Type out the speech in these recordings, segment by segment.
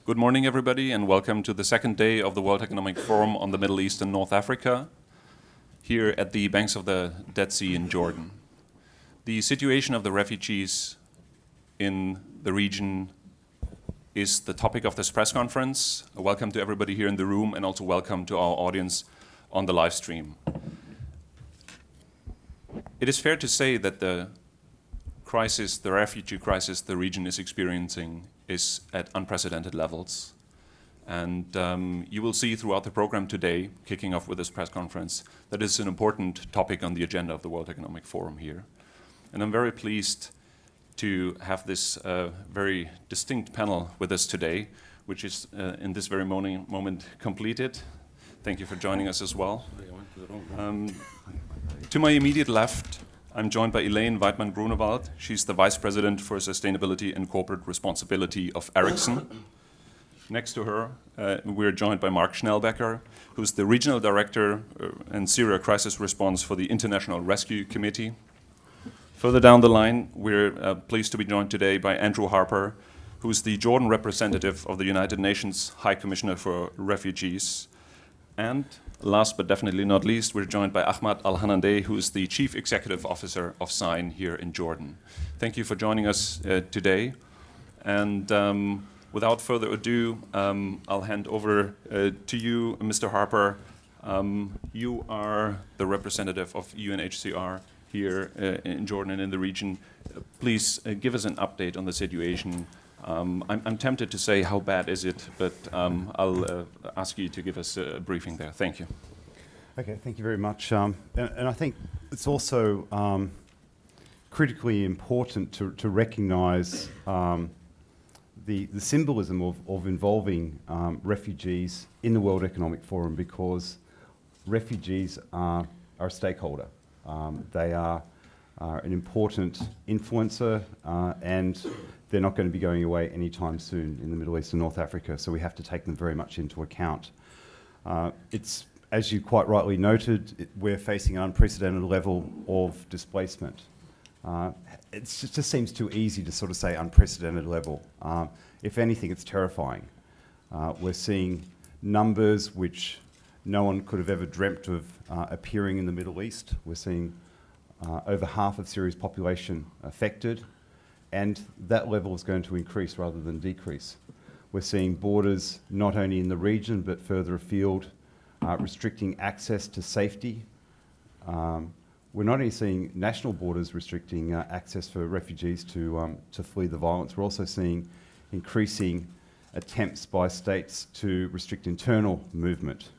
Good morning, everybody, and welcome to the second day of the World Economic Forum on the Middle East and North Africa, here at the banks of the Dead Sea in Jordan. The situation of the refugees in the region is the topic of this press conference. Welcome to everybody here in the room, and also welcome to our audience on the live stream. It is fair to say that the refugee crisis the region is experiencing is at unprecedented levels. And you will see throughout the program today, kicking off with this press conference, that it's an important topic on the agenda of the World Economic Forum here. And I'm very pleased to have this very distinct panel with us today, which is in this very moment completed. Thank you for joining us as well. To my immediate left, I'm joined by Elaine Weidmann-Grunewald. She's the Vice President for Sustainability and Corporate Responsibility of Ericsson. Next to her, we're joined by Mark Schnellbecker, who's the Regional Director and Syria Crisis Response for the International Rescue Committee. Further down the line, we're pleased to be joined today by Andrew Harper, who's the Jordan representative of the United Nations High Commissioner for Refugees. And last but definitely not least, we're joined by Ahmad Al-Hanandeh, who's the Chief Executive Officer of SIGN here in Jordan. Thank you for joining us today. And without further ado, I'll hand over to you, Mr. Harper. You are the representative of UNHCR here in Jordan and in the region. Please give us an update on the situation. I'm tempted to say how bad is it, but I'll ask you to give us a briefing there. Thank you. Okay, thank you very much. And I think it's also critically important to recognise the symbolism of involving refugees in the World Economic Forum, because refugees are a stakeholder. They are an important influencer, and they're not going to be going away anytime soon in the Middle East and North Africa, so we have to take them very much into account. It's, as you quite rightly noted, we're facing an unprecedented level of displacement. It just seems too easy to sort of say unprecedented level. If anything, it's terrifying. We're seeing numbers which no one could have ever dreamt of appearing in the Middle East. We're seeing over half of Syria's population affected, and that level is going to increase rather than decrease. We're seeing borders not only in the region but further afield restricting access to safety. We're not only seeing national borders restricting access for refugees to flee the violence, we're also seeing increasing attempts by states to restrict internal movement.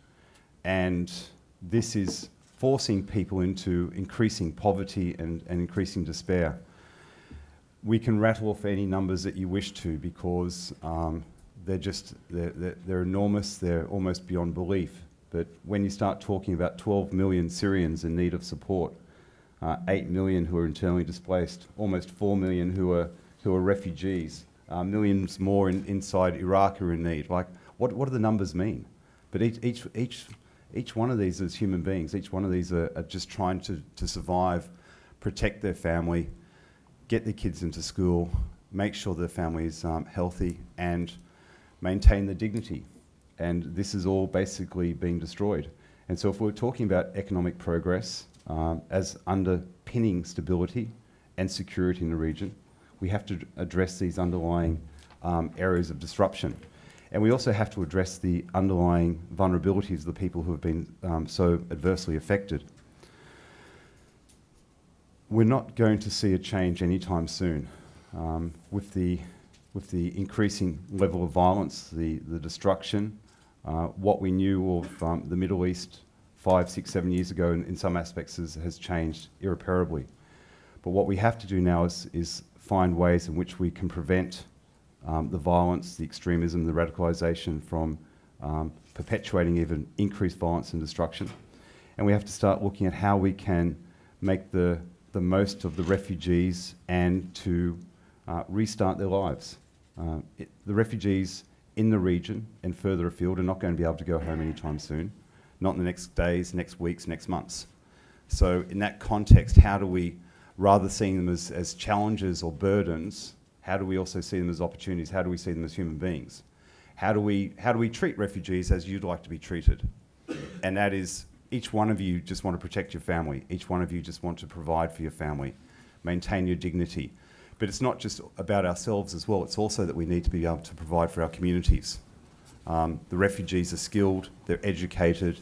And this is forcing people into increasing poverty and increasing despair. We can rattle off any numbers that you wish to, because they're enormous, they're almost beyond belief. But when you start talking about 12 million Syrians in need of support, 8 million who are internally displaced, almost 4 million who are refugees, millions more inside Iraq are in need. Like, what do the numbers mean? But each one of these is human beings. Each one of these are just trying to survive, protect their family, get their kids into school, make sure their family is healthy, and maintain their dignity. And this is all basically being destroyed. And so if we're talking about economic progress as underpinning stability and security in the region, we have to address these underlying areas of disruption. And we also have to address the underlying vulnerabilities of the people who have been so adversely affected. We're not going to see a change anytime soon. With the increasing level of violence, the destruction, what we knew of the Middle East 5, 6, 7 years ago in some aspects has changed irreparably. But what we have to do now is find ways in which we can prevent the violence, the extremism, the radicalisation from perpetuating even increased violence and destruction. And we have to start looking at how we can make the most of the refugees and to restart their lives. The refugees in the region and further afield are not going to be able to go home anytime soon, not in the next days, next weeks, next months. So in that context, how do we, rather seeing them as challenges or burdens, how do we also see them as opportunities? How do we see them as human beings? how do we treat refugees as you'd like to be treated? And that is, each one of you just want to protect your family. Each one of you just want to provide for your family, maintain your dignity. But it's not just about ourselves as well. It's also that we need to be able to provide for our communities. The refugees are skilled, they're educated,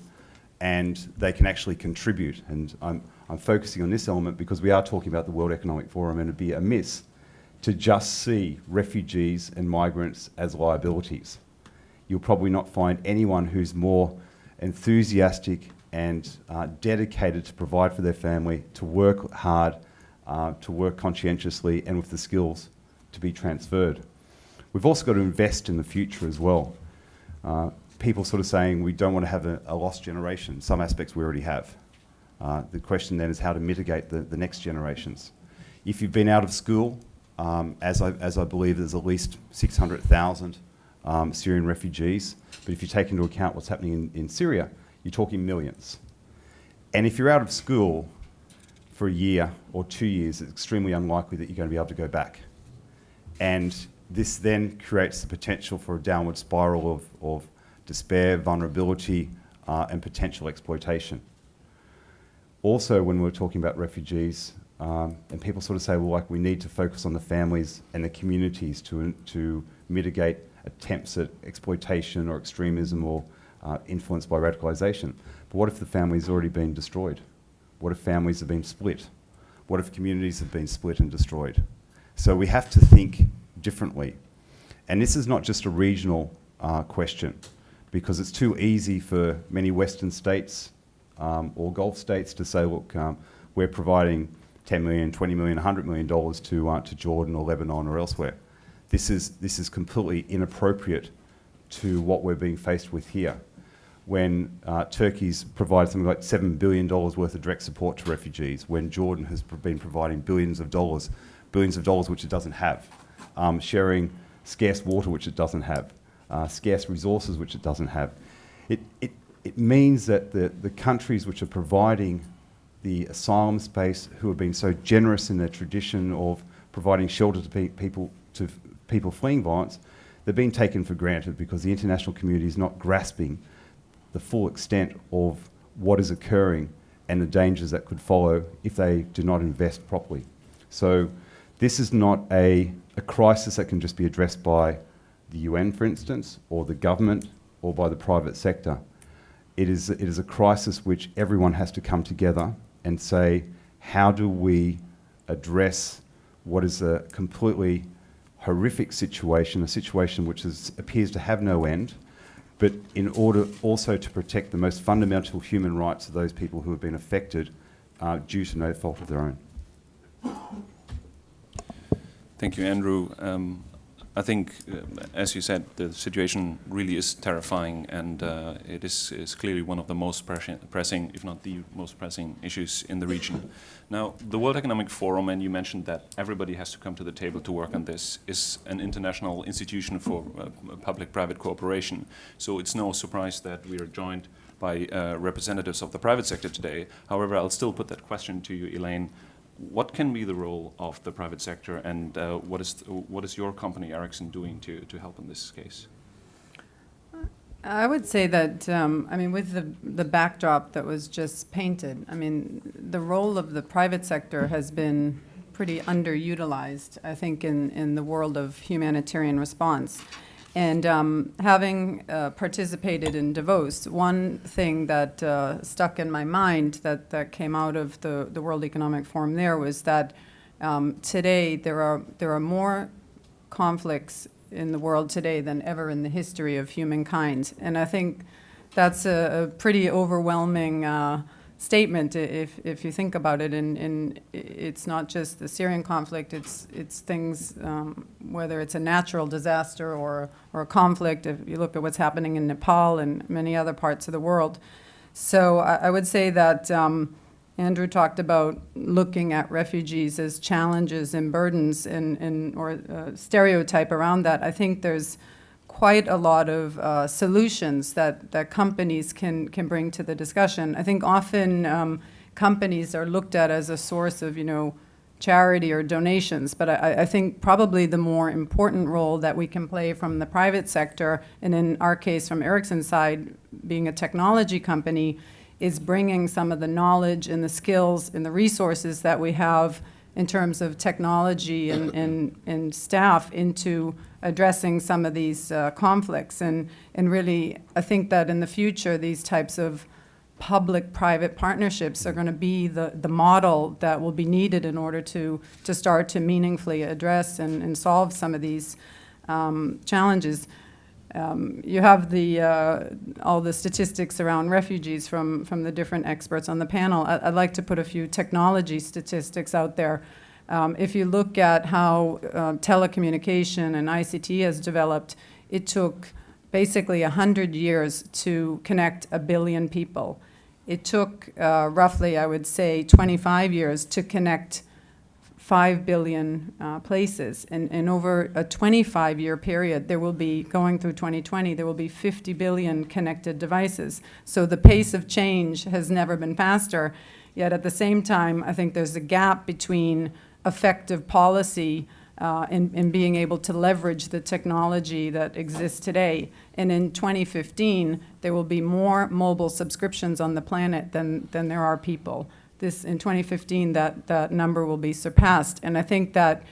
and they can actually contribute. And I'm focusing on this element because we are talking about the World Economic Forum, and it'd be amiss to just see refugees and migrants as liabilities. You'll probably not find anyone who's more enthusiastic and dedicated to provide for their family, to work hard, to work conscientiously, and with the skills to be transferred. We've also got to invest in the future as well. People sort of saying we don't want to have a lost generation. Some aspects we already have. The question then is how to mitigate the next generations. If you've been out of school, as I believe there's at least 600,000 Syrian refugees, but if you take into account what's happening in Syria, you're talking millions. And if you're out of school for a year or 2 years, it's extremely unlikely that you're going to be able to go back. And this then creates the potential for a downward spiral of despair, vulnerability, and potential exploitation. Also, when we're talking about refugees, and people sort of say, well, like, we need to focus on the families and the communities to mitigate attempts at exploitation or extremism or influenced by radicalisation. But what if the family's already been destroyed? What if families have been split? What if communities have been split and destroyed? So we have to think differently. And this is not just a regional question, because it's too easy for many Western states or Gulf states to say, look, we're providing $10 million, $20 million, $100 million to Jordan or Lebanon or elsewhere. This is completely inappropriate to what we're being faced with here. When Turkey's provided something like $7 billion worth of direct support to refugees, when Jordan has been providing billions of dollars which it doesn't have, sharing scarce water which it doesn't have, scarce resources which it doesn't have. It means that the countries which are providing the asylum space, who have been so generous in their tradition of providing shelter to people fleeing violence, they're being taken for granted because the international community is not grasping the full extent of what is occurring and the dangers that could follow if they do not invest properly. So this is not a crisis that can just be addressed by the UN, for instance, or the government, or by the private sector. It is a crisis which everyone has to come together and say, how do we address what is a completely horrific situation, a situation which appears to have no end, but in order also to protect the most fundamental human rights of those people who have been affected due to no fault of their own. Thank you, Andrew. I think, as you said, the situation really is terrifying, and it is clearly one of the most pressing, if not the most pressing, issues in the region. Now, the World Economic Forum, and you mentioned that everybody has to come to the table to work on this, is an international institution for public-private cooperation. So it's no surprise that we are joined by representatives of the private sector today. However, I'll still put that question to you, Elaine. What can be the role of the private sector, and what is your company, Ericsson, doing to help in this case? I would say that, I mean, with the backdrop that was just painted, I mean, the role of the private sector has been pretty underutilized, I think, in the world of humanitarian response. And having participated in Davos, one thing that stuck in my mind that came out of the World Economic Forum there was that today there are more conflicts in the world today than ever in the history of humankind. And I think that's a pretty overwhelming statement if you think about it. And it's not just the Syrian conflict, it's things, whether it's a natural disaster or a conflict, if you look at what's happening in Nepal and many other parts of the world. So I would say that Andrew talked about looking at refugees as challenges and burdens or stereotype around that. I think there's quite a lot of solutions that companies can bring to the discussion. I think often companies are looked at as a source of, charity or donations, but I think probably the more important role that we can play from the private sector, and in our case from Ericsson's side, being a technology company, is bringing some of the knowledge and the skills and the resources that we have in terms of technology and staff into addressing some of these conflicts. And really, I think that in the future, these types of public-private partnerships are going to be the model that will be needed in order to start to meaningfully address and solve some of these challenges. You have all the statistics around refugees from the different experts on the panel. I'd like to put a few technology statistics out there. If you look at how telecommunication and ICT has developed, it took basically 100 years to connect 1 billion people. It took roughly, I would say, 25 years to connect 5 billion places. And over a 25-year period, there will be, going through 2020, there will be 50 billion connected devices. So the pace of change has never been faster. Yet at the same time, I think there's a gap between effective policy and being able to leverage the technology that exists today. And in 2015, there will be more mobile subscriptions on the planet than there are people. In 2015, that number will be surpassed. And I think that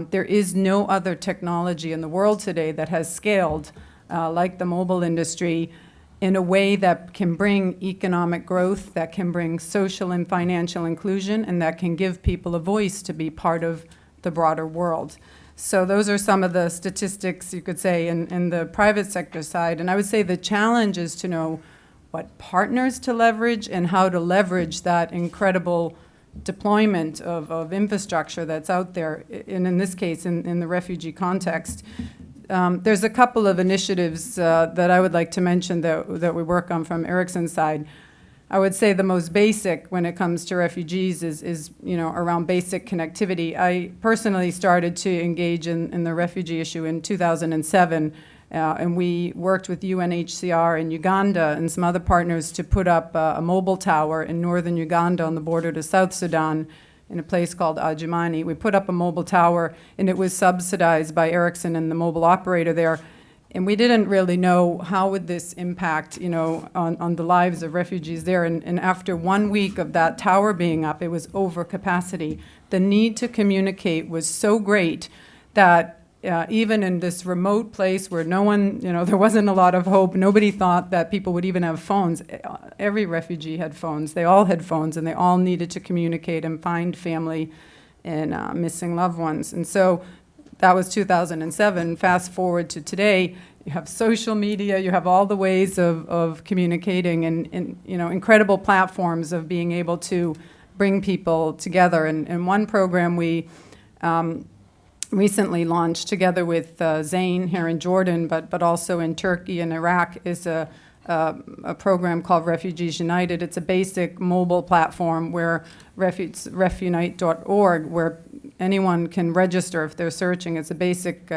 there is no other technology in the world today that has scaled like the mobile industry in a way that can bring economic growth, that can bring social and financial inclusion, and that can give people a voice to be part of the broader world. So those are some of the statistics, you could say, in the private sector side. And I would say the challenge is to know what partners to leverage and how to leverage that incredible deployment of infrastructure that's out there, and in this case, in the refugee context. There's a couple of initiatives that I would like to mention that we work on from Ericsson's side. I would say the most basic when it comes to refugees is around basic connectivity. I personally started to engage in the refugee issue in 2007, and we worked with UNHCR in Uganda and some other partners to put up a mobile tower in northern Uganda on the border to South Sudan in a place called Adjumani. We put up a mobile tower, and it was subsidized by Ericsson and the mobile operator there. And we didn't really know how would this impact, on the lives of refugees there. And after 1 week of that tower being up, it was over capacity. The need to communicate was so great that even in this remote place where no one, there wasn't a lot of hope, nobody thought that people would even have phones. Every refugee had phones. They all had phones, and they all needed to communicate and find family and missing loved ones. And so that was 2007. Fast forward to today, you have social media, you have all the ways of communicating and incredible platforms of being able to bring people together. And one program we recently launched together with Zain here in Jordan, but also in Turkey and Iraq, is a program called Refugees United. It's a basic mobile platform where refunite.org, where anyone can register if they're searching. It's a basic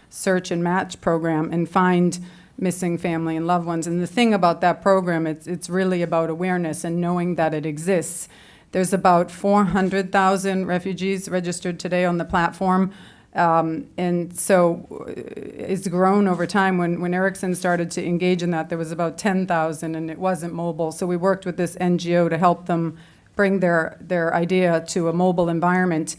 search and match program and find missing family and loved ones. And the thing about that program, it's really about awareness and knowing that it exists. There's about 400,000 refugees registered today on the platform. And so it's grown over time. When Ericsson started to engage in that, there was about 10,000, and it wasn't mobile. So we worked with this NGO to help them bring their idea to a mobile environment.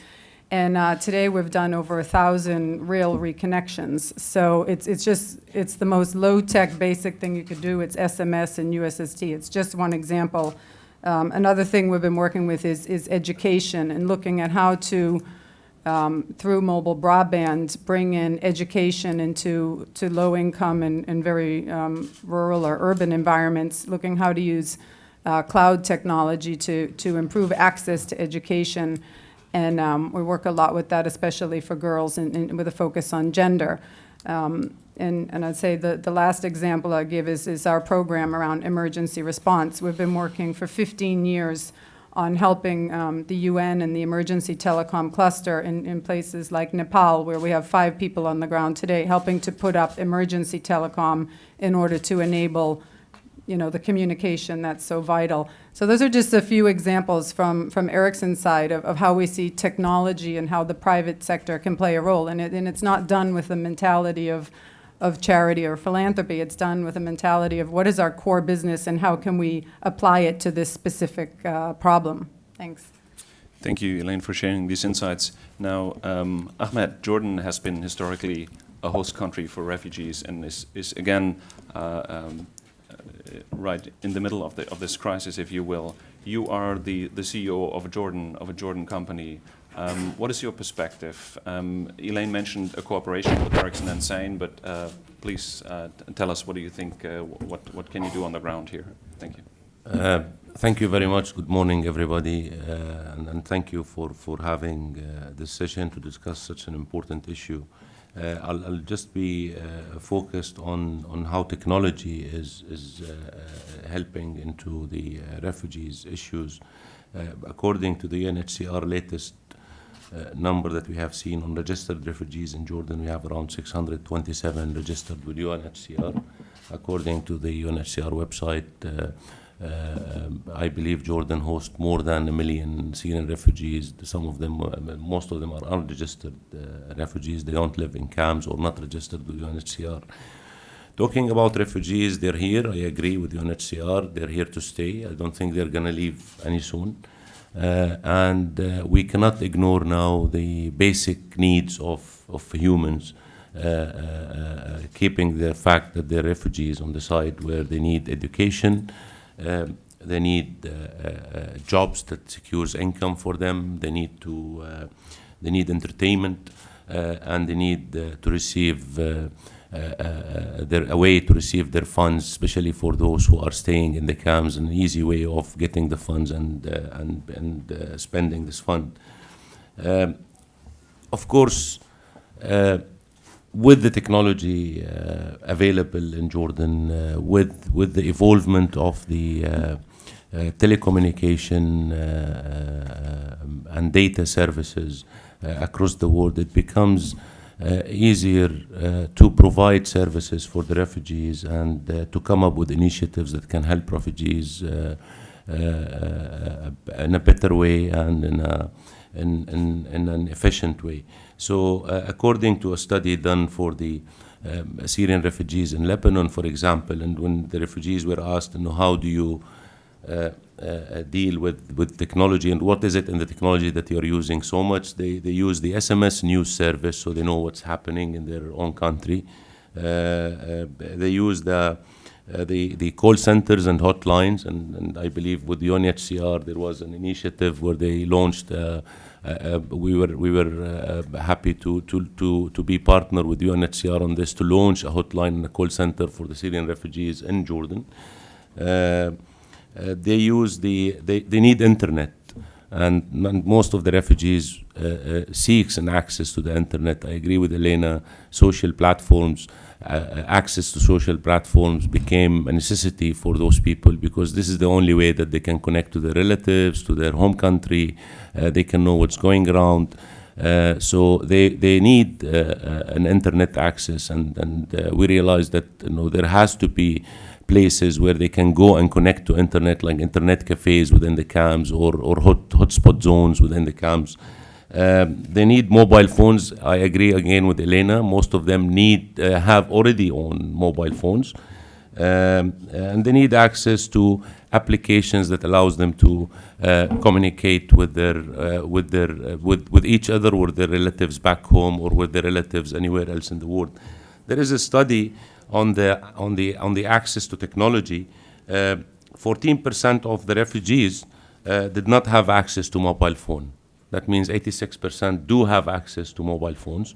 And today we've done over 1,000 real reconnections. So it's the most low-tech basic thing you could do. It's SMS and USSD. It's just one example. Another thing we've been working with is education and looking at how to, through mobile broadband, bring in education into low-income and very rural or urban environments, looking how to use cloud technology to improve access to education. And we work a lot with that, especially for girls, and with a focus on gender. And I'd say the last example I'll give is our program around emergency response. We've been working for 15 years on helping the UN and the emergency telecom cluster in places like Nepal, where we have 5 people on the ground today, helping to put up emergency telecom in order to enable the communication that's so vital. So those are just a few examples from Ericsson's side of how we see technology and how the private sector can play a role. And it's not done with the mentality of charity or philanthropy. It's done with a mentality of what is our core business and how can we apply it to this specific problem. Thanks. Thank you, Elaine, for sharing these insights. Now, Ahmed, Jordan has been historically a host country for refugees and is again right in the middle of this crisis, if you will. You are the CEO of a Jordan company. What is your perspective? Elaine mentioned a cooperation with Ericsson and Zain, but please tell us, what do you think? What can you do on the ground here? Thank you. Thank you very much. Good morning, everybody, and thank you for having this session to discuss such an important issue. I'll just be focused on how technology is helping into the refugees issues. According to the UNHCR latest number that we have seen on registered refugees in Jordan, we have around 627 registered with UNHCR. According to the UNHCR website, I believe Jordan hosts more than 1 million Syrian refugees. Some of them, most of them are unregistered refugees. They don't live in camps or not registered with UNHCR. Talking about refugees, they're here. I agree with UNHCR. They're here to stay. I don't think they're going to leave any soon. And we cannot ignore now the basic needs of humans, keeping the fact that they're refugees on the side, where they need education, they need jobs that secures income for them. They need entertainment, and they need to receive a way to receive their funds, especially for those who are staying in the camps. An easy way of getting the funds and spending this fund. Of course, with the technology available in Jordan, with the evolvement of the telecommunication and data services across the world, it becomes easier to provide services for the refugees and to come up with initiatives that can help refugees in a better way and in an efficient way. So according to a study done for the Syrian refugees in Lebanon, for example, and when the refugees were asked, how do you deal with technology and what is it in the technology that you're using so much, they use the SMS news service so they know what's happening in their own country. They use the call centers and hotlines, and I believe with the UNHCR there was an initiative where they launched. We were happy to be partner with UNHCR on this, to launch a hotline and a call center for the Syrian refugees in Jordan. They need internet, and most of the refugees seeks an access to the internet. I agree with Elena. Social platforms, access to social platforms became a necessity for those people, because this is the only way that they can connect to their relatives, to their home country. They can know what's going around. So they need an internet access, and we realize that there has to be places where they can go and connect to internet, like internet cafes within the camps or hotspot zones within the camps. They need mobile phones. I agree again with Elena. Most of them have already own mobile phones, and they need access to applications that allows them to communicate with each other, or their relatives back home, or with their relatives anywhere else in the world. There is a study on the access to technology. 14% of the refugees did not have access to mobile phone. That means 86% do have access to mobile phones.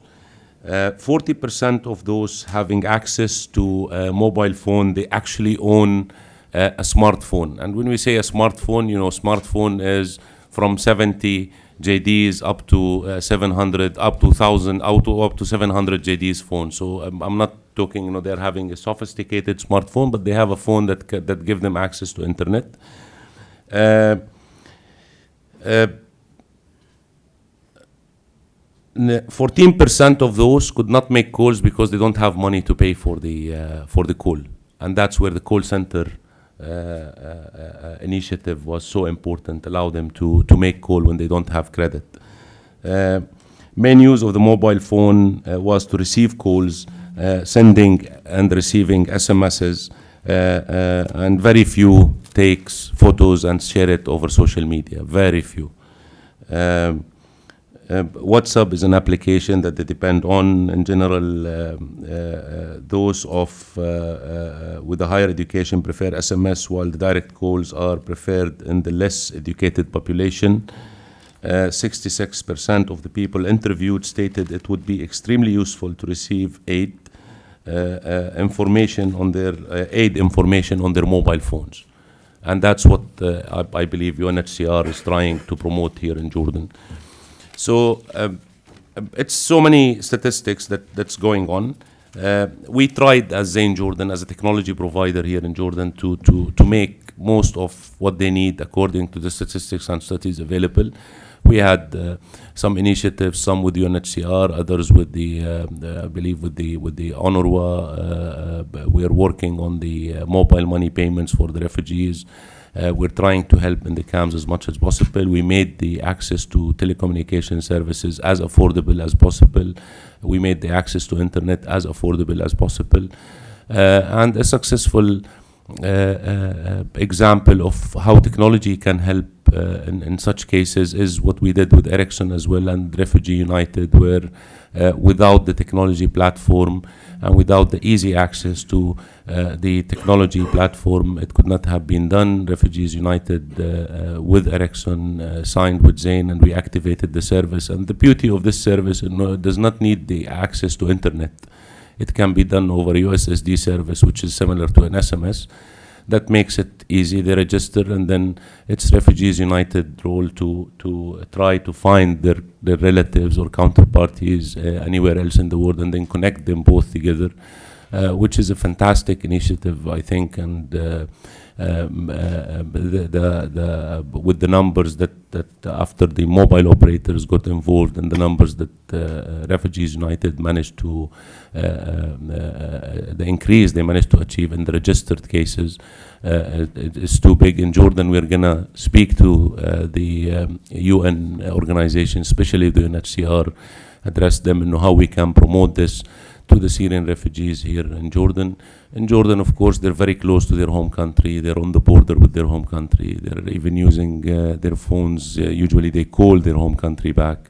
40% of those having access to a mobile phone, they actually own a smartphone. And when we say a smartphone, smartphone is from 70 JDs up to 700, up to 1,000, up to 700 JDs phone. So I'm not talking, they're having a sophisticated smartphone, but they have a phone that give them access to internet. 14% of those could not make calls because they don't have money to pay for the call, and that's where the call center initiative was so important, allow them to make call when they don't have credit. Main use of the mobile phone was to receive calls, sending and receiving SMSs, and very few takes photos and share it over social media, very few. WhatsApp is an application that they depend on. In general, those with a higher education prefer SMS, while the direct calls are preferred in the less educated population. 66% of the people interviewed stated it would be extremely useful to receive aid information on their mobile phones. And that's what I believe UNHCR is trying to promote here in Jordan. So it's so many statistics that's going on. We tried as Zain Jordan, as a technology provider here in Jordan, to make most of what they need according to the statistics and studies available. We had some initiatives, some with UNHCR, others with I believe with the UNRWA. We are working on the mobile money payments for the refugees. We're trying to help in the camps as much as possible. We made the access to telecommunication services as affordable as possible. We made the access to internet as affordable as possible. And a successful example of how technology can help in such cases is what we did with Ericsson as well and Refugee United, where without the technology platform and without the easy access to the technology platform, it could not have been done. Refugees United with Ericsson signed with Zain, and we activated the service. And the beauty of this service, does not need the access to internet. It can be done over USSD service, which is similar to an SMS. That makes it easy. They register, and then it's Refugees United role to try to find their relatives or counterparties anywhere else in the world, and then connect them both together, which is a fantastic initiative, I think. And with the numbers that after the mobile operators got involved, and the numbers that Refugees United managed to, the increase they managed to achieve in the registered cases, it is too big. In Jordan, we're going to speak to the UN organizations, especially the UNHCR, address them and know how we can promote this to the Syrian refugees here in Jordan. In Jordan, of course, they're very close to their home country. They're on the border with their home country. They're even using their phones. Usually they call their home country back,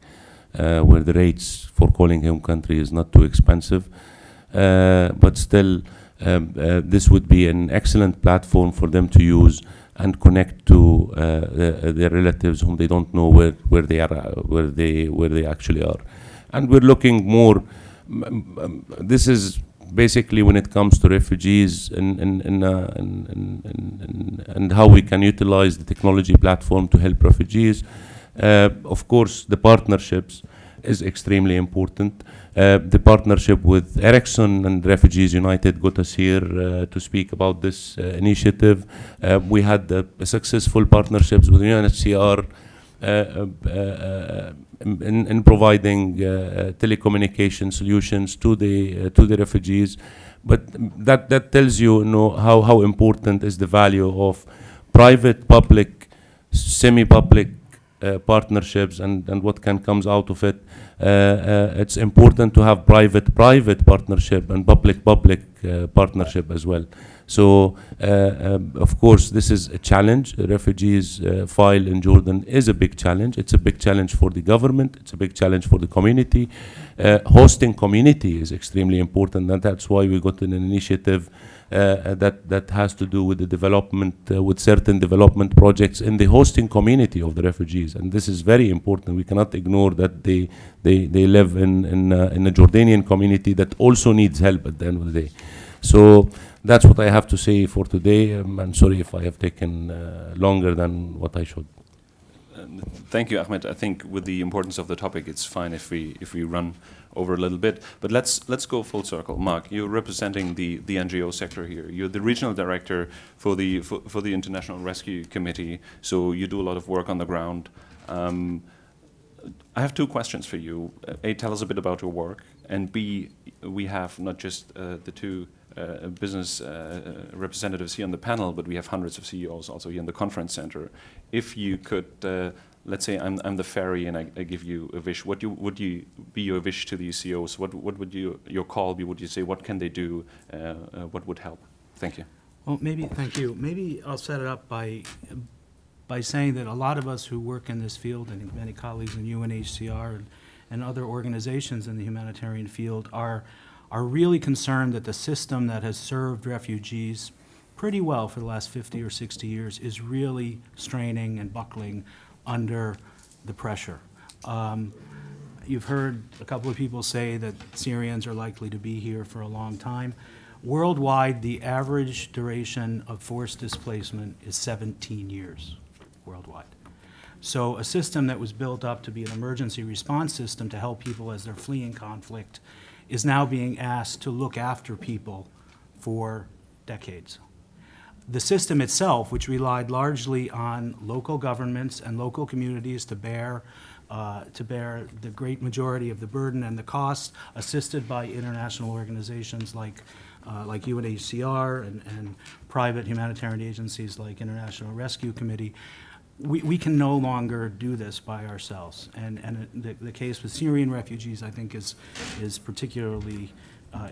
where the rates for calling home country is not too expensive. But still, this would be an excellent platform for them to use and connect to their relatives whom they don't know where they are, where they actually are. And we're looking more. This is basically when it comes to refugees and how we can utilize the technology platform to help refugees. Of course, the partnerships is extremely important. The partnership with Ericsson and Refugees United got us here to speak about this initiative. We had successful partnerships with UNHCR in providing telecommunication solutions to the refugees. But that tells you, how important is the value of private, public, semi-public partnerships and what comes out of it. It's important to have private partnership and public partnership as well. So, of course, this is a challenge. Refugees file in Jordan is a big challenge. It's a big challenge for the government. It's a big challenge for the community. Hosting community is extremely important, and that's why we got an initiative that has to do with the development, with certain development projects in the hosting community of the refugees. And this is very important. We cannot ignore that they live in a Jordanian community that also needs help at the end of the day. So that's what I have to say for today. I'm sorry if I have taken longer than what I should. Thank you, Ahmed. I think with the importance of the topic, it's fine if we run over a little bit. But let's go full circle. Mark, you're representing the NGO sector here. You're the regional director for the International Rescue Committee, so you do a lot of work on the ground. I have two questions for you. A, tell us a bit about your work, and B, we have not just the two business representatives here on the panel, but we have hundreds of CEOs also here in the conference center. If you could, let's say I'm the ferry and I give you a wish, would you be your wish to these CEOs? What would your call be? Would you say, what can they do? What would help? Thank you. Well, thank you. Maybe I'll set it up by saying that a lot of us who work in this field, and many colleagues in UNHCR and other organizations in the humanitarian field, are really concerned that the system that has served refugees pretty well for the last 50 or 60 years is really straining and buckling under the pressure. You've heard a couple of people say that Syrians are likely to be here for a long time. Worldwide, the average duration of forced displacement is 17 years worldwide. So a system that was built up to be an emergency response system to help people as they're fleeing conflict is now being asked to look after people for decades. The system itself, which relied largely on local governments and local communities to bear the great majority of the burden and the cost, assisted by international organizations like UNHCR and private humanitarian agencies like International Rescue Committee, we can no longer do this by ourselves. And the case with Syrian refugees, I think, is particularly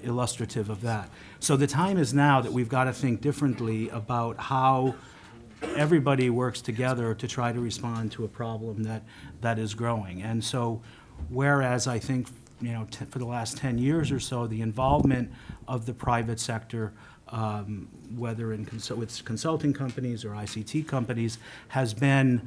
illustrative of that. So the time is now that we've got to think differently about how everybody works together to try to respond to a problem that is growing. And so, whereas I think, for the last 10 years or so, the involvement of the private sector, whether with consulting companies or ICT companies, has been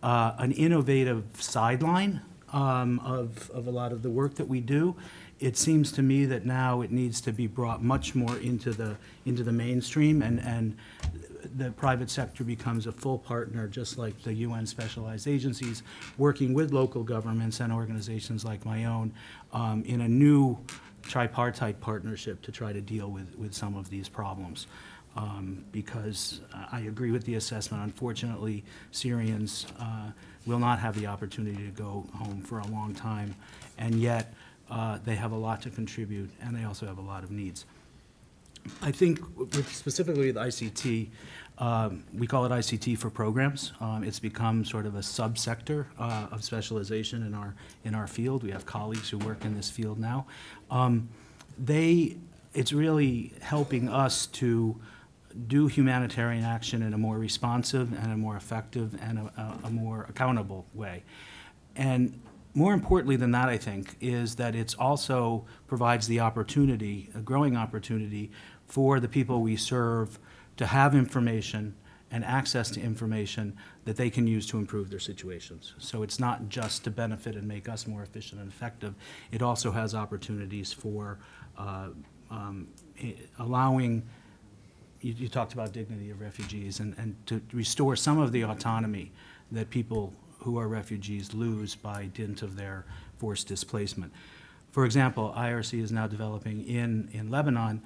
an innovative sideline of a lot of the work that we do. It seems to me that now it needs to be brought much more into the mainstream, and the private sector becomes a full partner, just like the UN specialized agencies, working with local governments and organizations like my own in a new tripartite partnership to try to deal with some of these problems. Because I agree with the assessment. Unfortunately, Syrians will not have the opportunity to go home for a long time, and yet they have a lot to contribute, and they also have a lot of needs. I think specifically with ICT, we call it ICT for programs. It's become sort of a subsector of specialization in our field. We have colleagues who work in this field now. It's really helping us to do humanitarian action in a more responsive and a more effective and a more accountable way. And more importantly than that, I think, is that it also provides the opportunity, a growing opportunity, for the people we serve to have information and access to information that they can use to improve their situations. So it's not just to benefit and make us more efficient and effective. It also has opportunities for allowing, you talked about dignity of refugees, and to restore some of the autonomy that people who are refugees lose by dint of their forced displacement. For example, IRC is now developing in Lebanon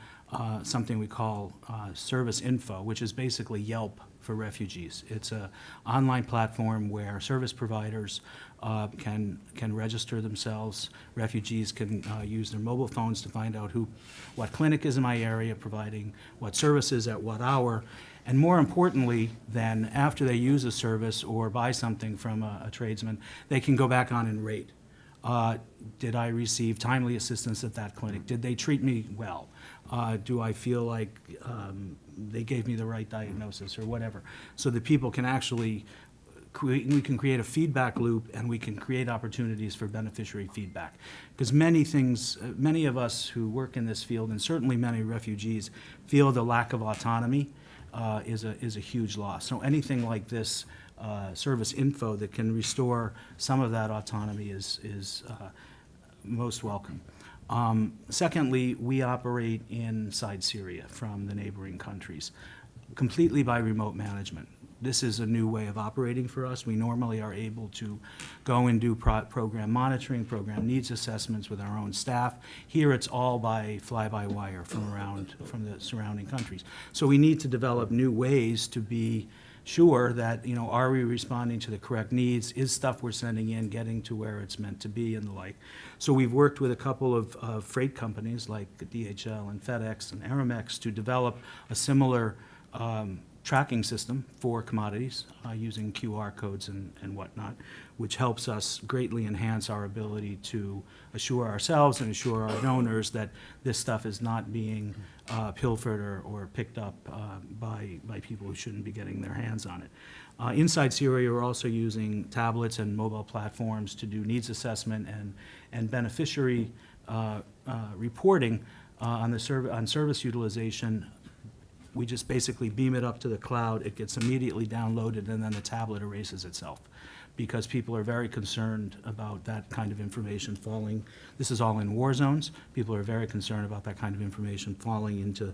something we call Service Info, which is basically Yelp for refugees. It's an online platform where service providers can register themselves. Refugees can use their mobile phones to find out what clinic is in my area, providing what services at what hour. And more importantly, then after they use a service or buy something from a tradesman, they can go back on and rate. Did I receive timely assistance at that clinic? Did they treat me well? Do I feel like they gave me the right diagnosis or whatever? So that people can actually, we can create a feedback loop, and we can create opportunities for beneficiary feedback. Because many of us who work in this field, and certainly many refugees, feel the lack of autonomy is a huge loss. So anything like this Service Info that can restore some of that autonomy is most welcome. Secondly, we operate inside Syria from the neighboring countries, completely by remote management. This is a new way of operating for us. We normally are able to go and do program monitoring, program needs assessments with our own staff. Here it's all by fly-by-wire from the surrounding countries. So we need to develop new ways to be sure that, are we responding to the correct needs? Is stuff we're sending in getting to where it's meant to be and the like? So we've worked with a couple of freight companies like DHL and FedEx and Aramex to develop a similar tracking system for commodities using QR codes and whatnot, which helps us greatly enhance our ability to assure ourselves and assure our donors that this stuff is not being pilfered or picked up by people who shouldn't be getting their hands on it. Inside Syria, we're also using tablets and mobile platforms to do needs assessment and beneficiary reporting on service utilization. We just basically beam it up to the cloud, it gets immediately downloaded, and then the tablet erases itself. Because people are very concerned about that kind of information falling. This is all in war zones. People are very concerned about that kind of information falling into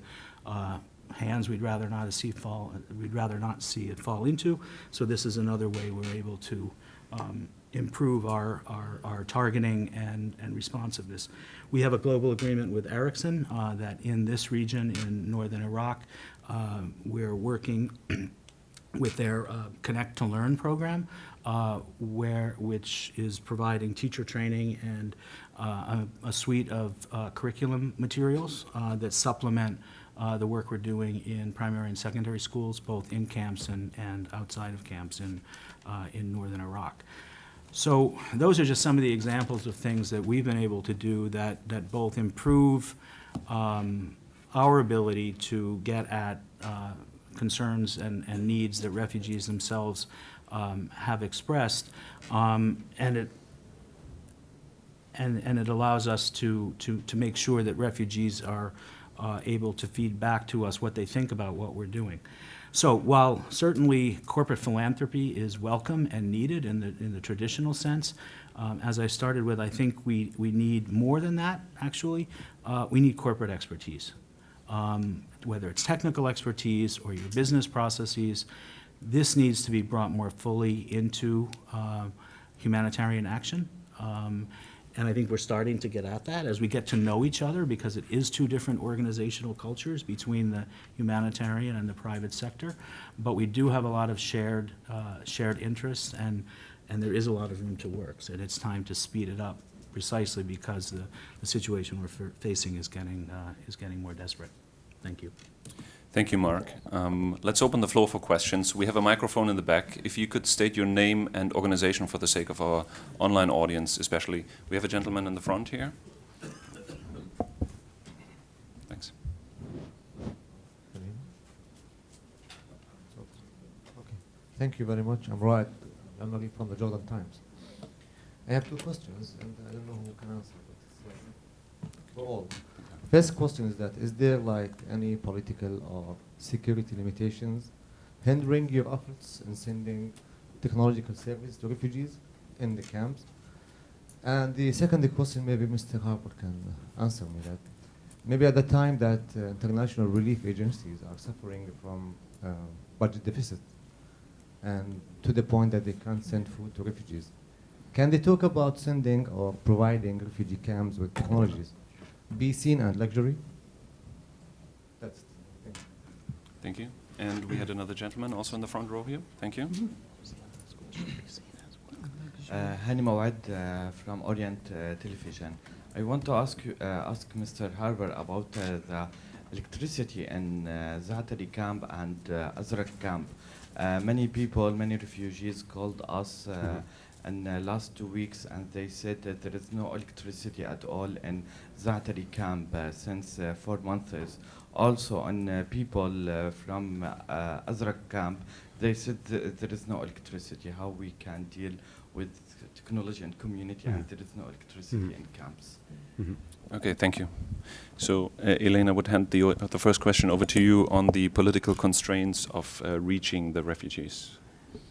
hands we'd rather not see it fall into. So this is another way we're able to improve our targeting and responsiveness. We have a global agreement with Ericsson that in this region in northern Iraq, we're working with their Connect to Learn program, which is providing teacher training and a suite of curriculum materials that supplement the work we're doing in primary and secondary schools, both in camps and outside of camps in northern Iraq. So those are just some of the examples of things that we've been able to do that both improve our ability to get at concerns and needs that refugees themselves have expressed, and it allows us to make sure that refugees are able to feed back to us what they think about what we're doing. So while certainly corporate philanthropy is welcome and needed in the traditional sense, as I started with, I think we need more than that, actually. We need corporate expertise. Whether it's technical expertise or your business processes, this needs to be brought more fully into humanitarian action. And I think we're starting to get at that as we get to know each other, because it is two different organizational cultures between the humanitarian and the private sector. But we do have a lot of shared interests, and there is a lot of room to work. And it's time to speed it up, precisely because the situation we're facing is getting more desperate. Thank you. Thank you, Mark. Let's open the floor for questions. We have a microphone in the back. If you could state your name and organization for the sake of our online audience especially. We have a gentleman in the front here. Thanks. Okay. Thank you very much. I'm Raed. I'm looking from the Jordan Times. I have two questions, and I don't know who can answer, but it's for all. First question is that, is there like any political or security limitations hindering your efforts in sending technological service to refugees in the camps? And the second question, maybe Mr. Harper can answer me that. Maybe at the time that international relief agencies are suffering from budget deficit and to the point that they can't send food to refugees, can they talk about sending or providing refugee camps with technologies be seen as luxury? That's the thing. Thank you. And we had another gentleman also in the front row here. Thank you. Hani Mawad from Orient Television. I want to ask Mr. Harper about the electricity in Zaatari camp and Azraq camp. Many people, many refugees called us in the last 2 weeks, and they said that there is no electricity at all in Zaatari camp since 4 months. Also, on people from Azraq camp, they said there is no electricity. How we can deal with technology and community, and there is no electricity in camps. Okay, thank you. So, Elaine, I would hand the first question over to you on the political constraints of reaching the refugees.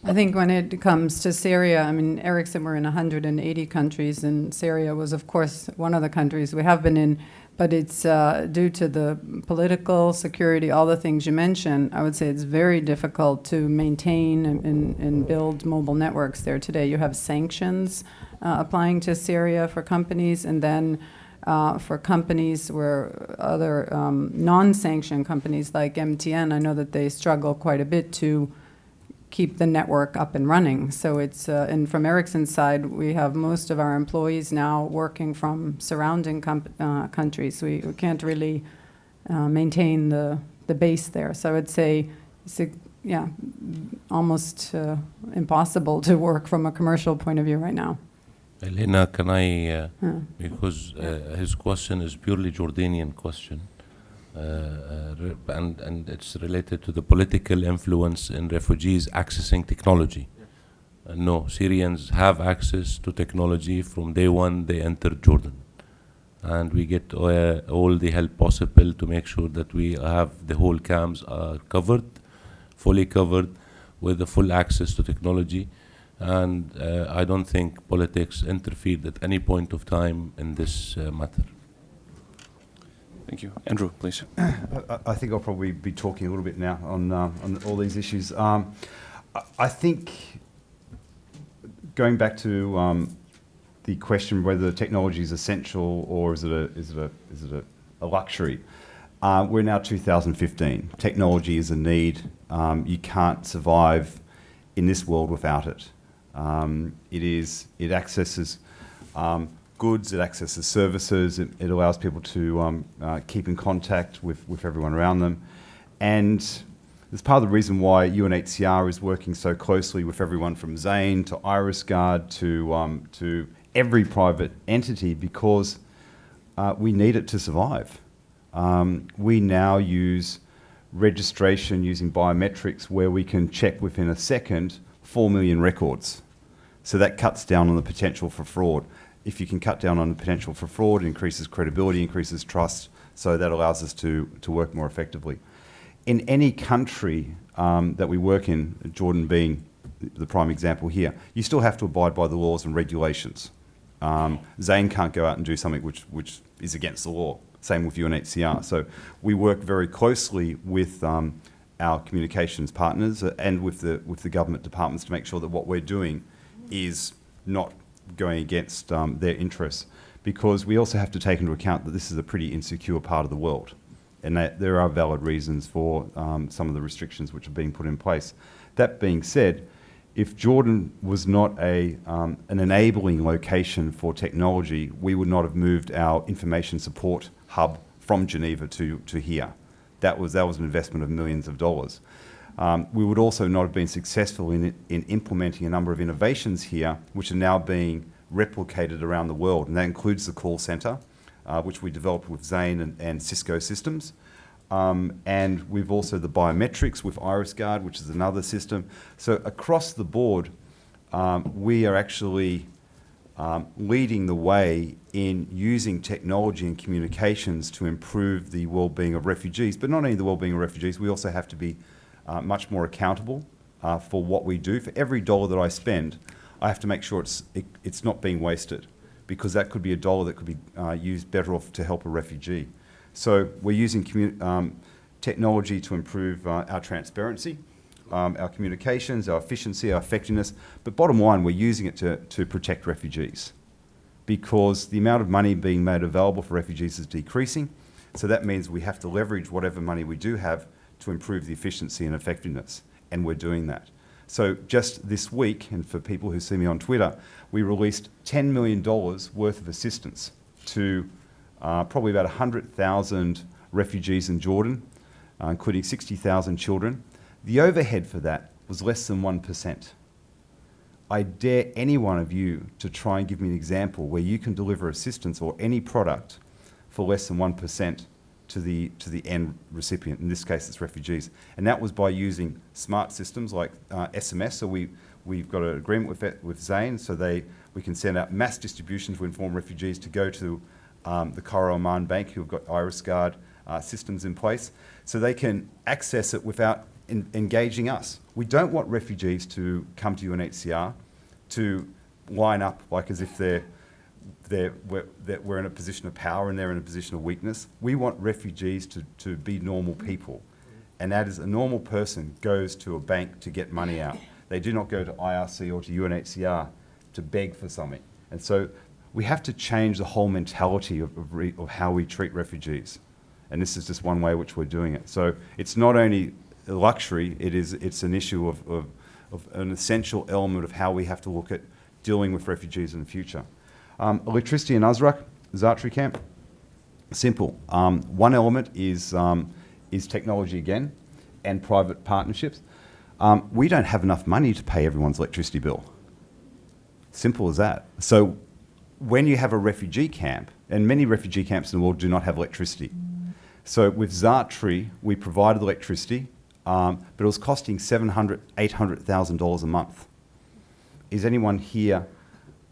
I think when it comes to Syria, I mean, Eric said we're in 180 countries, and Syria was, of course, one of the countries we have been in, but it's due to the political security, all the things you mentioned. I would say it's very difficult to maintain and build mobile networks there today. You have sanctions applying to Syria for companies, and then for companies where other non-sanctioned companies like MTN, I know that they struggle quite a bit to keep the network up and running. So it's, and from Ericsson's side, we have most of our employees now working from surrounding countries. We can't really maintain the base there. So I would say it's almost impossible to work from a commercial point of view right now. Elena, can I, because his question is purely Jordanian question, and it's related to the political influence in refugees accessing technology. No, Syrians have access to technology from day one they entered Jordan. And we get all the help possible to make sure that we have the whole camps covered, fully covered, with the full access to technology. And I don't think politics interfered at any point of time in this matter. Thank you. Andrew, please. I think I'll probably be talking a little bit now on all these issues. I think going back to the question whether technology is essential or is it a luxury. We're now 2015. Technology is a need. You can't survive in this world without it. It accesses goods, it accesses services, it allows people to keep in contact with everyone around them. And it's part of the reason why UNHCR is working so closely with everyone from Zain to IrisGuard to every private entity, because we need it to survive. We now use registration using biometrics where we can check within a second 4 million records. So that cuts down on the potential for fraud. If you can cut down on the potential for fraud, it increases credibility, increases trust, so that allows us to work more effectively. In any country that we work in, Jordan being the prime example here, you still have to abide by the laws and regulations. Zain can't go out and do something which is against the law. Same with UNHCR. So we work very closely with our communications partners and with the government departments to make sure that what we're doing is not going against their interests, because we also have to take into account that this is a pretty insecure part of the world, and that there are valid reasons for some of the restrictions which are being put in place. That being said, if Jordan was not an enabling location for technology, we would not have moved our information support hub from Geneva to here. That was an investment of millions of dollars. We would also not have been successful in implementing a number of innovations here, which are now being replicated around the world, and that includes the call center, which we developed with Zain and Cisco Systems. And we've also the biometrics with IrisGuard, which is another system. So across the board, we are actually leading the way in using technology and communications to improve the well-being of refugees. But not only the well-being of refugees, we also have to be much more accountable for what we do. For every dollar that I spend, I have to make sure it's not being wasted, because that could be a dollar that could be used better off to help a refugee. So we're using technology to improve our transparency, our communications, our efficiency, our effectiveness. But bottom line, we're using it to protect refugees, because the amount of money being made available for refugees is decreasing. So that means we have to leverage whatever money we do have to improve the efficiency and effectiveness, and we're doing that. So just this week, and for people who see me on Twitter, we released $10 million worth of assistance to probably about 100,000 refugees in Jordan, including 60,000 children. The overhead for that was less than 1%. I dare any one of you to try and give me an example where you can deliver assistance or any product for less than 1% to the end recipient. In this case, it's refugees. And that was by using smart systems like SMS. So we've got an agreement with Zain, so we can send out mass distribution to inform refugees to go to the Cairo Oman Bank, who've got IrisGuard systems in place, so they can access it without engaging us. We don't want refugees to come to UNHCR to line up like as if we're in a position of power and they're in a position of weakness. We want refugees to be normal people. And that is, a normal person goes to a bank to get money out. They do not go to IRC or to UNHCR to beg for something. And so we have to change the whole mentality of how we treat refugees. And this is just one way which we're doing it. So it's not only a luxury, it's an issue of an essential element of how we have to look at dealing with refugees in the future. Electricity in Azraq, Zatari camp, simple. One element is technology again, and private partnerships. We don't have enough money to pay everyone's electricity bill. Simple as that. So when you have a refugee camp, and many refugee camps in the world do not have electricity. So with Zatari, we provided electricity, but it was costing $700,000, $800,000 a month. Is anyone here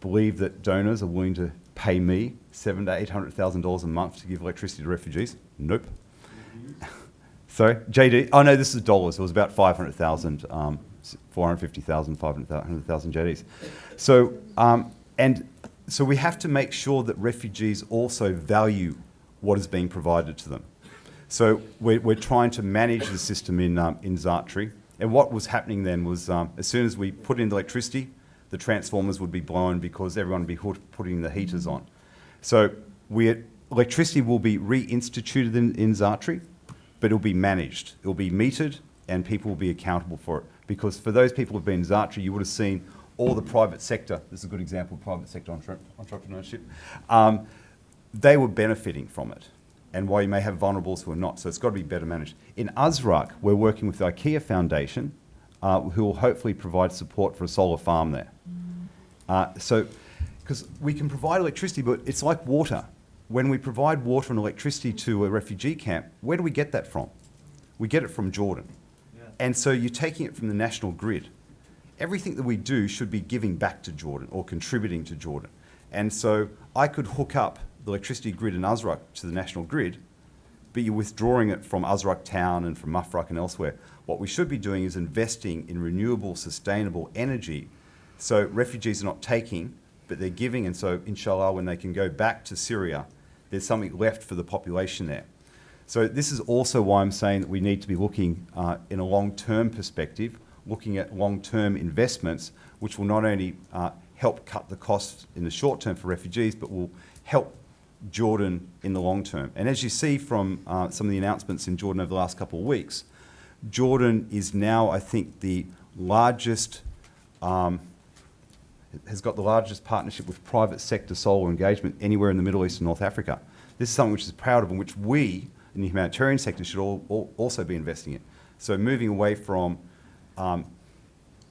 believe that donors are willing to pay me $700,000 to $800,000 a month to give electricity to refugees? Nope. Sorry, JD. Oh no, this is dollars. It was about 500,000, 450,000, 500,000 JDs. So so we have to make sure that refugees also value what is being provided to them. So we're trying to manage the system in Zatari. And what was happening then was as soon as we put in the electricity, the transformers would be blown because everyone would be putting the heaters on. So electricity will be reinstituted in Zatari, but it'll be managed. It'll be metered and people will be accountable for it. Because for those people who've been in Zatari, you would have seen all the private sector, this is a good example of private sector entrepreneurship, they were benefiting from it. And while you may have vulnerables who are not, so it's got to be better managed. In Azraq, we're working with the IKEA Foundation, who will hopefully provide support for a solar farm there. Because we can provide electricity, but it's like water. When we provide water and electricity to a refugee camp, where do we get that from? We get it from Jordan. Yeah. And so you're taking it from the national grid. Everything that we do should be giving back to Jordan or contributing to Jordan. And so I could hook up the electricity grid in Azraq to the national grid, but you're withdrawing it from Azraq town and from Mafraq and elsewhere. What we should be doing is investing in renewable, sustainable energy so refugees are not taking, but they're giving, and so inshallah when they can go back to Syria, there's something left for the population there. So this is also why I'm saying that we need to be looking in a long-term perspective, looking at long-term investments, which will not only help cut the costs in the short term for refugees, but will help Jordan in the long term. And as you see from some of the announcements in Jordan over the last couple of weeks, Jordan is now, I think, the largest, has got the largest partnership with private sector solar engagement anywhere in the Middle East and North Africa. This is something which is proud of and which we in the humanitarian sector should also be investing in. So moving away from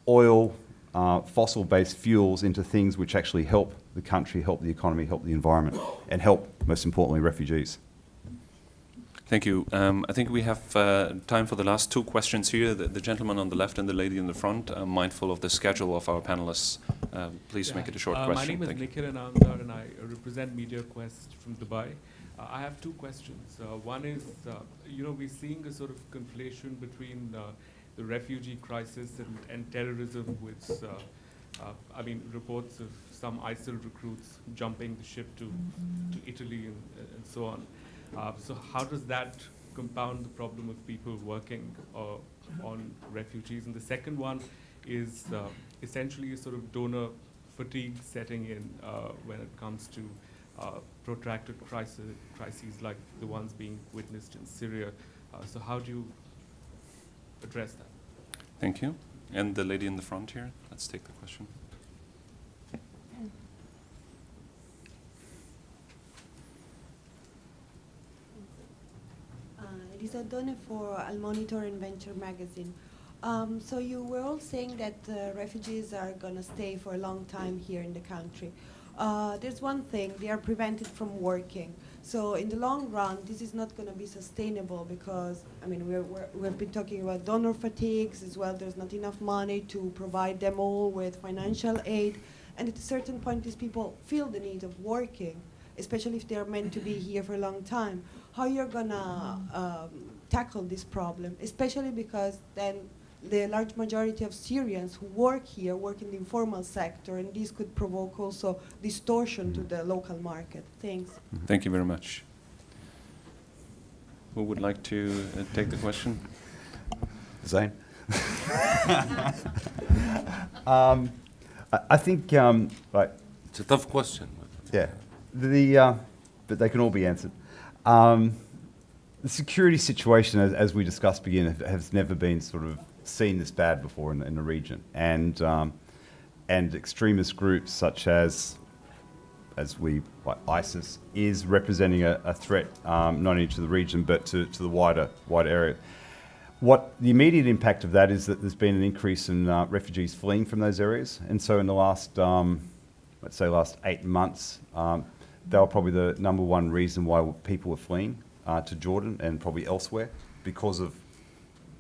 oil, fossil-based fuels into things which actually help the country, help the economy, help the environment, and help, most importantly, refugees. Thank you. I think we have time for the last two questions here. The gentleman on the left and the lady in the front. Mindful of the schedule of our panelists, please make it a short question. My name is Thank you. Nikhil Anandar and I represent MediaQuest from Dubai. I have two questions. One is, we're seeing a sort of conflation between the refugee crisis and terrorism with, reports of some ISIL recruits jumping the ship to Italy and so on. So how does that compound the problem of people working on refugees? And the second one is essentially a sort of donor fatigue setting in when it comes to protracted crises like the ones being witnessed in Syria. So how do you address that? Thank you. And the lady in the front here, let's take the question. Lisa Done for Al Monitor and Venture magazine. So you were all saying that refugees are going to stay for a long time here in the country. There's one thing, they are prevented from working. So in the long run, this is not going to be sustainable because, we've been talking about donor fatigues as well. There's not enough money to provide them all with financial aid. And at a certain point, these people feel the need of working, especially if they're meant to be here for a long time. How you're going to tackle this problem, especially because then the large majority of Syrians who work here work in the informal sector, and this could provoke also distortion to the local market. Thanks. Thank you very much. Who would like to take the question? Zain? I think, right. It's a tough question. Yeah, but they can all be answered. The security situation, as we discussed, has never been sort of seen this bad before in the region, and extremist groups such as like ISIS is representing a threat not only to the region but to the wider area. What the immediate impact of that is that there's been an increase in refugees fleeing from those areas, and so in the last, let's say, last 8 months, they were probably the number one reason why people were fleeing to Jordan and probably elsewhere, because of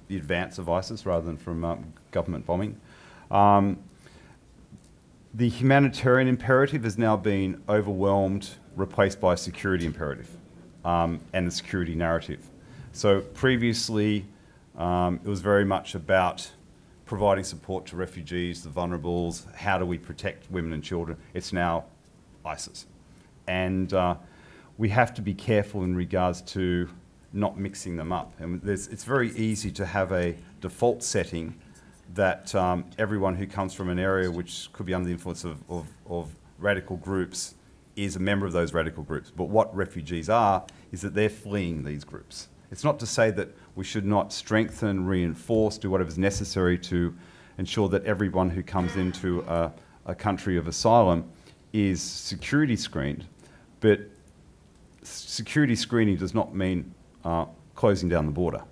the advance of ISIS rather than from government bombing. The humanitarian imperative has now been overwhelmed, replaced by a security imperative and the security narrative. So previously, it was very much about providing support to refugees, the vulnerables, how do we protect women and children. It's now ISIS. And we have to be careful in regards to not mixing them up. And it's very easy to have a default setting that everyone who comes from an area which could be under the influence of radical groups is a member of those radical groups. But what refugees are is that they're fleeing these groups. It's not to say that we should not strengthen, reinforce, do whatever's necessary to ensure that everyone who comes into a country of asylum is security screened, but security screening does not mean closing down the border.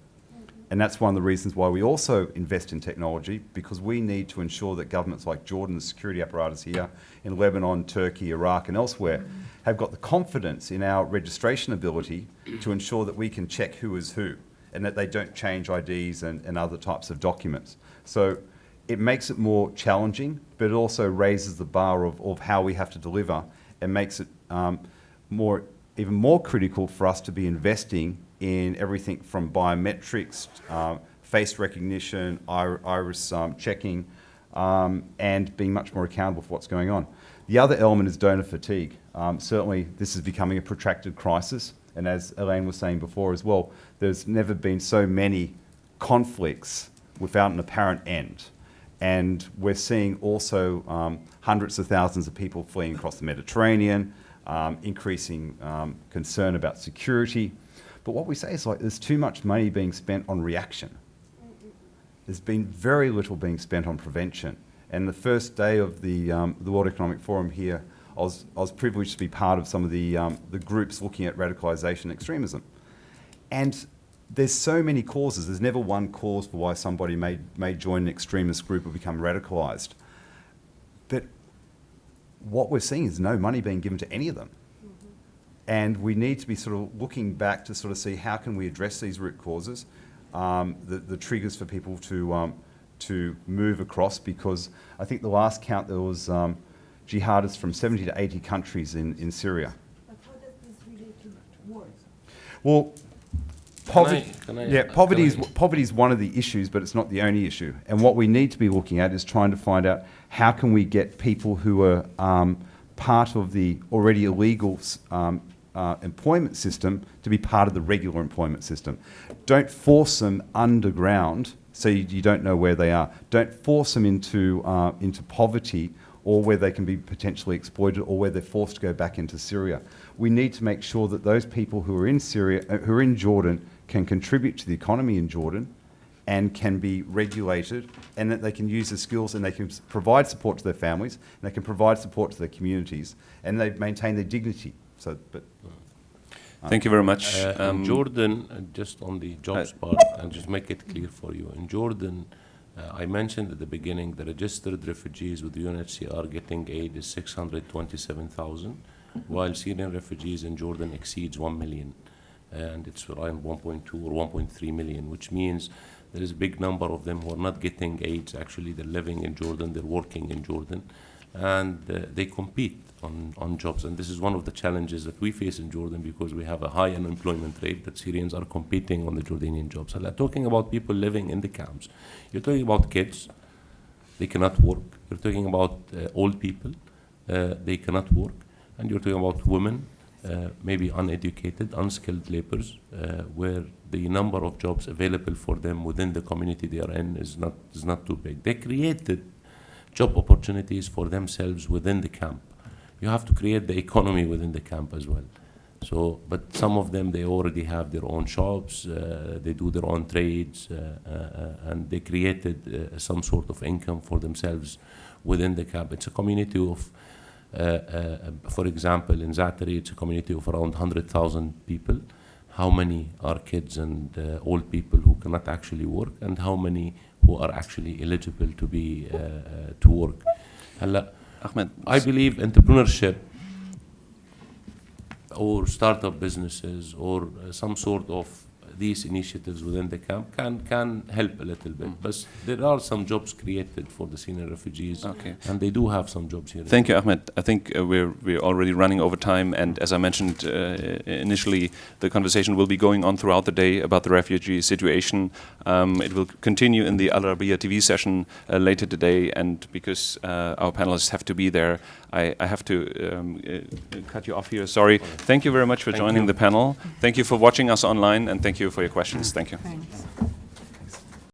And that's one of the reasons why we also invest in technology, because we need to ensure that governments like Jordan, the security apparatus here, in Lebanon, Turkey, Iraq and elsewhere, have got the confidence in our registration ability to ensure that we can check who is who and that they don't change IDs and other types of documents. So it makes it more challenging, but it also raises the bar of how we have to deliver and makes it even more critical for us to be investing in everything from biometrics, face recognition, iris checking, and being much more accountable for what's going on. The other element is donor fatigue. Certainly this is becoming a protracted crisis, and as Elaine was saying before as well, there's never been so many conflicts without an apparent end. And we're seeing also hundreds of thousands of people fleeing across the Mediterranean, increasing concern about security. But what we say is, like, there's too much money being spent on reaction. There's been very little being spent on prevention. And the first day of the World Economic Forum here, I was privileged to be part of some of the groups looking at radicalisation and extremism. And there's so many causes. There's never one cause for why somebody may join an extremist group or become radicalised. But what we're seeing is no money being given to any of them. And we need to be sort of looking back to sort of see how can we address these root causes, the triggers for people to move across, because I think the last count there was jihadists from 70 to 80 countries in Syria. But how does this relate to war? Well, poverty is one of the issues, but it's not the only issue. And what we need to be looking at is trying to find out how can we get people who are part of the already illegal employment system to be part of the regular employment system. Don't force them underground so you don't know where they are. Don't force them into poverty, or where they can be potentially exploited, or where they're forced to go back into Syria. We need to make sure that those people who are in Syria, who are in Jordan, can contribute to the economy in Jordan and can be regulated, and that they can use the skills and they can provide support to their families, and they can provide support to their communities, and they maintain their dignity. So, but thank you very much. In Jordan, just on the jobs part, and just make it clear for you. In Jordan, I mentioned at the beginning the registered refugees with the UNHCR getting aid is 627,000, while Syrian refugees in Jordan exceeds 1 million. And it's around 1.2 or 1.3 million, which means there is a big number of them who are not getting aids. Actually, they're living in Jordan, they're working in Jordan, and they compete on jobs. And this is one of the challenges that we face in Jordan, because we have a high unemployment rate that Syrians are competing on the Jordanian jobs. And I'm talking about people living in the camps. You're talking about kids, they cannot work. You're talking about old people, they cannot work. And you're talking about women, maybe uneducated, unskilled laborers, where the number of jobs available for them within the community they are in is not too big. They created job opportunities for themselves within the camp. You have to create the economy within the camp as well. So, but some of them, they already have their own shops, they do their own trades, and they created some sort of income for themselves within the camp. It's a community of, for example, in Zaatari, it's a community of around 100,000 people. How many are kids and old people who cannot actually work, and how many who are actually eligible to be to work? Ahmed, I believe entrepreneurship or startup businesses or some sort of these initiatives within the camp can help a little bit. But there are some jobs created for the Syrian refugees, Okay. and they do have some jobs here. Thank you, Ahmed. I think we're already running over time, and as I mentioned initially, the conversation will be going on throughout the day about the refugee situation. It will continue in the Al Arabiya TV session later today, and because our panelists have to be there, I have to cut you off here. Sorry. Thank you very much for joining the panel. Thank you for watching us online, and thank you for your questions. Thank you. Thanks.